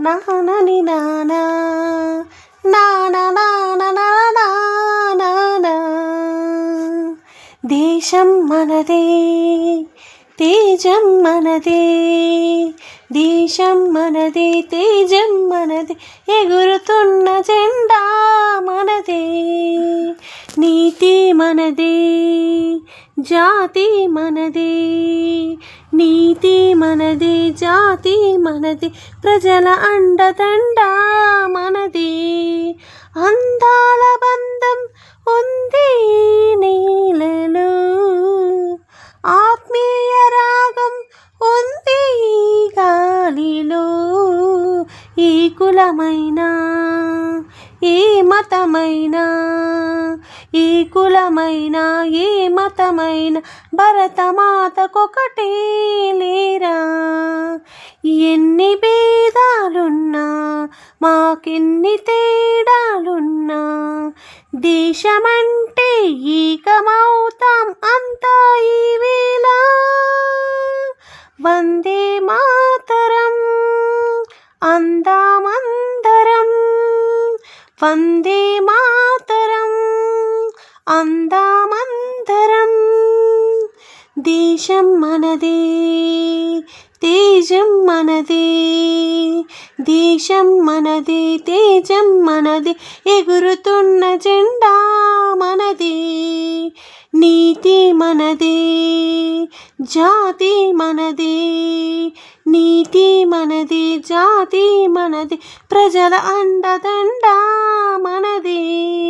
నానని నానా నాన నాన నాన. దేశం మనదే, తేజం మనదే, దేశం మనదే, తేజం మనదే, ఎగురుతున్న జెండా మనదే. నీతి మనదే, జాతి మనదే, నీతి మనదే, జాతి మనదే, ప్రజల అండదండ మనదే. అందాల బంధం ఉంది నీలలో, ఆత్మీయ రాగం ఉంది గాలిలో. ఈ కులమైనా, ఏ మతమైనా, ఏ కులమైనా, ఏ మతమైనా, భరతమాతకొకటే లేరా. ఎన్ని భేదాలున్నా, మాకెన్ని తేడాలున్నా, దేశమంటే ఏకమవుతాం అంతా ఈ వేళ. వందే మాతరం అందామందరం, వందే మాతరం అందామందరం. దేశం మనదే, తేజం మనదే, దేశం మనదే, తేజం మనదే, ఎగురుతున్న జెండా మనదే. నీతి మనదే, జాతి మనదే, నీతి మనదే, జాతి మనదే, ప్రజల అండదండ మనదే.